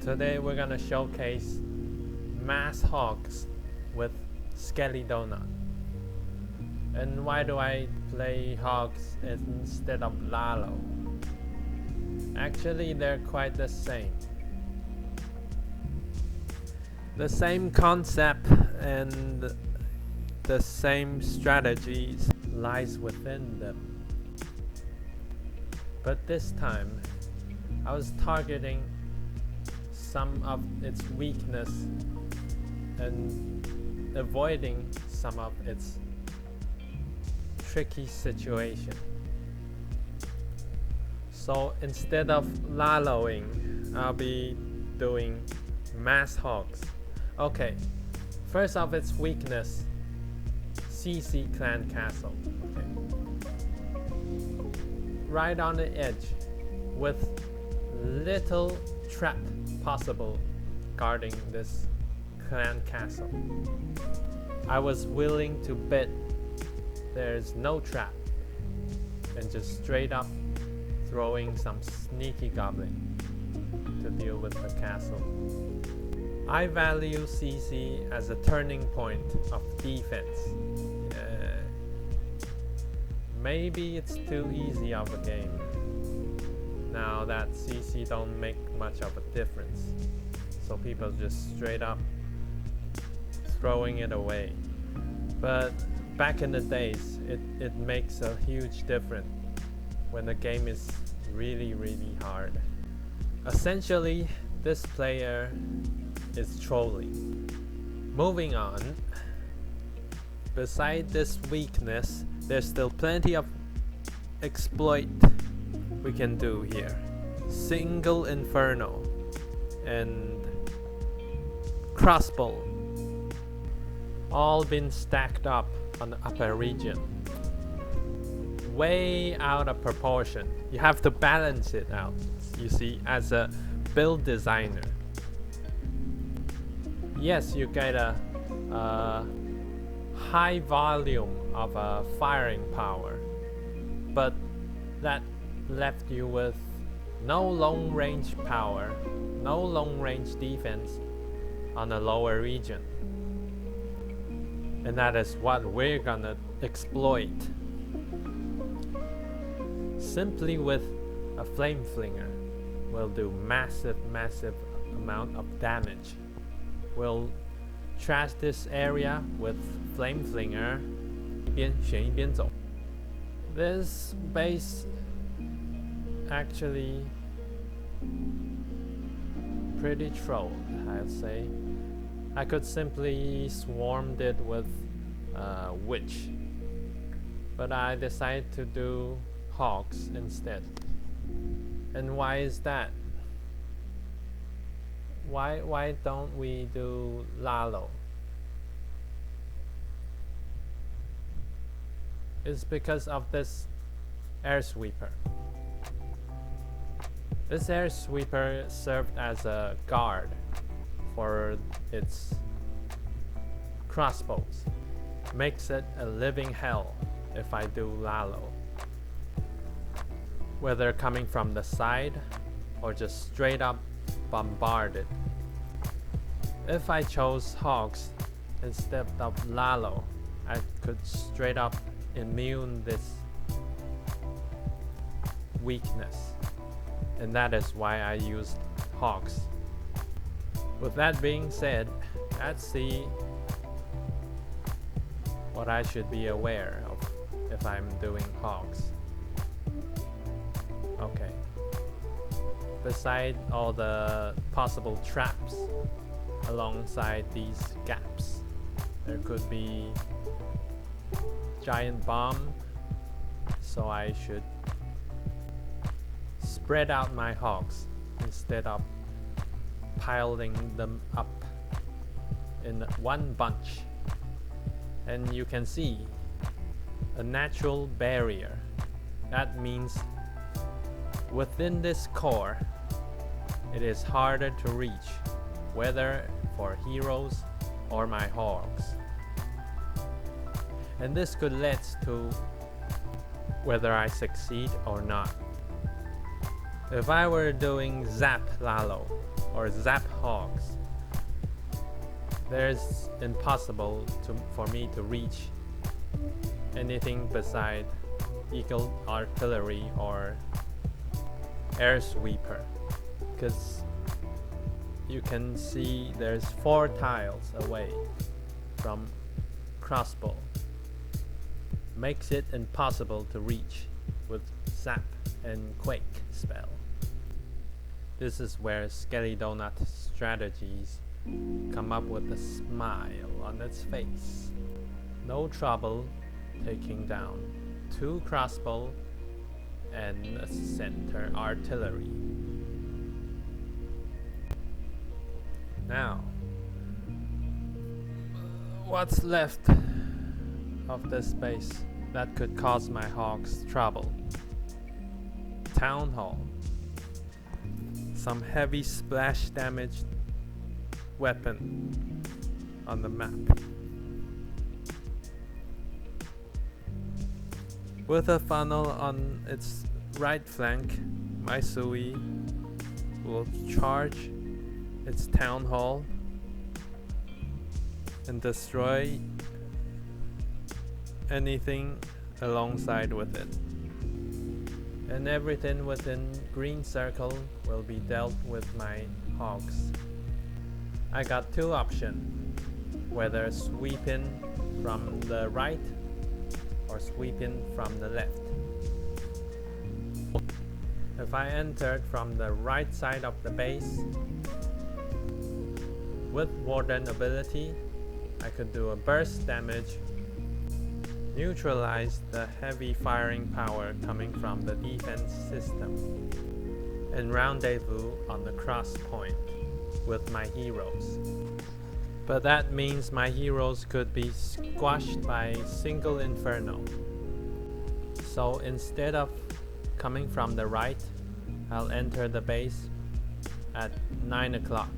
Today we're gonna showcase mass hogs with Skelly Donut. And why do I play hogs instead of Lalo? Actually, they're quite the same. The same concept and the same strategies lies within them. But this time, I was targeting some of its weakness and avoiding some of its tricky situation. So instead of Laloing, I'll be doing mass hogs. Okay, first of its weakness, CC Clan Castle. Okay. Right on the edge, with little trap possible guarding this clan castle. I was willing to bet there's no trap and just straight up throwing some sneaky goblin to deal with the castle. I value CC as a turning point of defense. Maybe it's too easy of a game now that CC don't make much of a difference, so people just straight up throwing it away. But back in the days, it makes a huge difference when the game is really hard. Essentially, this player is trolling. Moving on, beside this weakness, there's still plenty of exploit we can do here. Single Inferno and Crossbow, all been stacked up on the upper region. Way out of proportion. You have to balance it out, you see, as a build designer. Yes, you get a high volume of firing power, but that left you with no long range power, no long range defense on a lower region. And that is what we're gonna exploit. Simply with a flame flinger, we'll do massive amount of damage. We'll trash this area with flame flinger. 一边选一边走. This base actually pretty trolled, I'd say. I could simply swarmed it with witch, but I decided to do hogs instead. And why is that? Why don't we do Lalo? It's because of this air sweeper. This air sweeper served as a guard for its crossbows. Makes it a living hell if I do Lalo. Whether coming from the side or just straight up bombarded. If I chose hogs instead of Lalo, I could straight up immune this weakness, and that is why I used hogs. With that being said, let's see what I should be aware of if I'm doing hogs. Okay. Beside all the possible traps alongside these gaps, there could be giant bomb, so I should spread out my hogs instead of piling them up in one bunch. And you can see a natural barrier. That means within this core, it is harder to reach, whether for heroes or my hogs. And this could lead to whether I succeed or not. If I were doing Zap Lalo or Zap hogs, there's impossible for me to reach anything beside Eagle Artillery or Air Sweeper, because you can see there's 4 tiles away from crossbow. Makes it impossible to reach with Zap and Quake spell. This is where Skelly Donut strategies come up with a smile on its face. No trouble taking down 2 crossbow and a center artillery. Now, what's left of this base that could cause my hogs trouble? Town Hall. Some heavy splash damage weapon on the map. With a funnel on its right flank, my Sui will charge its town hall and destroy anything alongside with it. And everything within green circle will be dealt with my hogs. I got 2 options, whether sweeping from the right or sweeping from the left. If I entered from the right side of the base, with Warden ability, I could do a burst damage, neutralize the heavy firing power coming from the defense system, and rendezvous on the cross point with my heroes. But that means my heroes could be squashed by single inferno. So instead of coming from the right, I'll enter the base at 9 o'clock.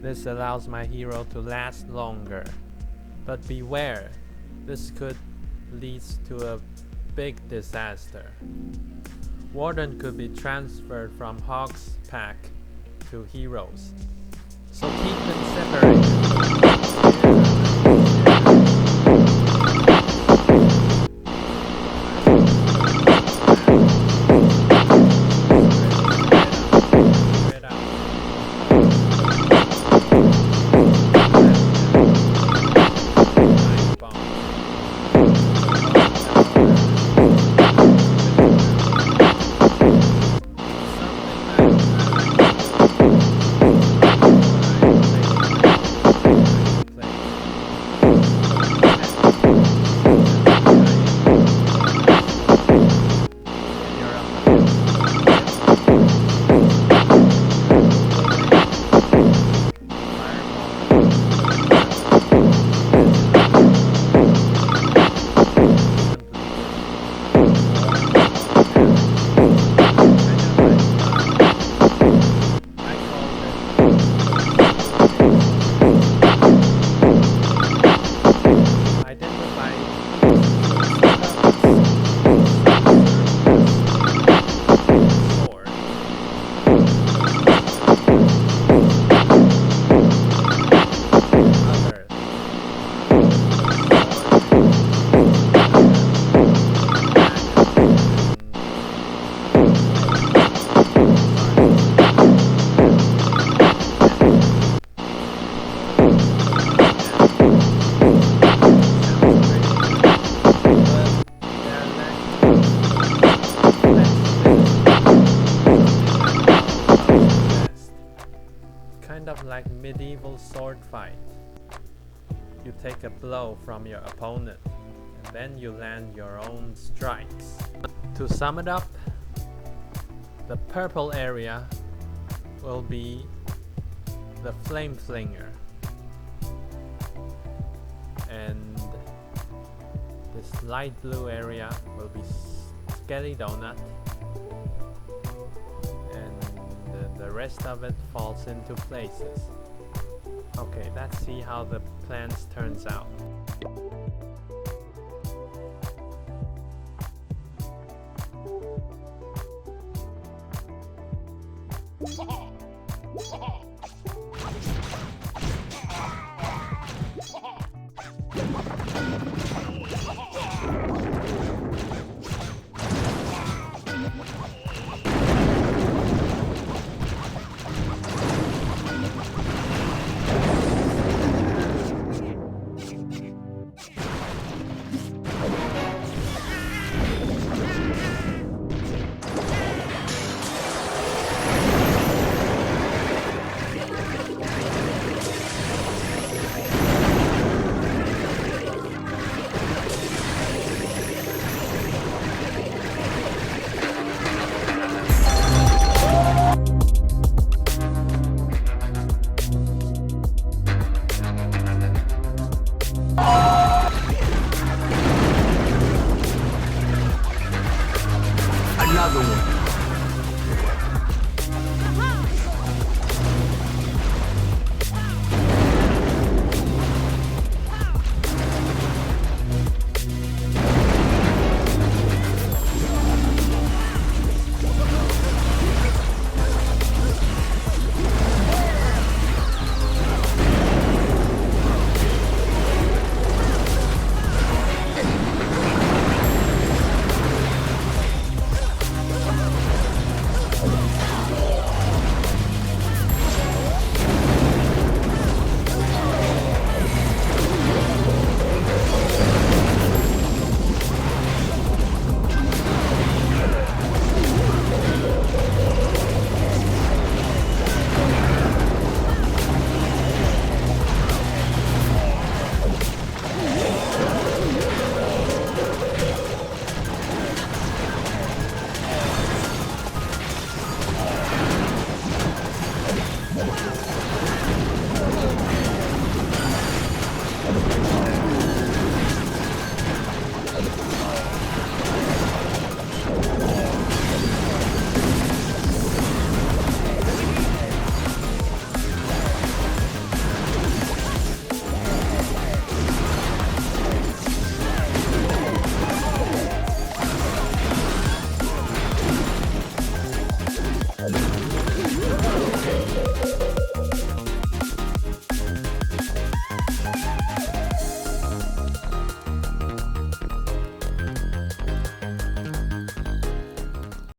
This allows my hero to last longer. But beware, this could lead to a big disaster. Warden could be transferred from Hog's pack to heroes. So keep them separated. Like medieval sword fight. You take a blow from your opponent and then you land your own strikes. To sum it up, the purple area will be the flame flinger, and this light blue area will be Skelly Donut, the rest of it falls into places. Okay, let's see how the plans turns out.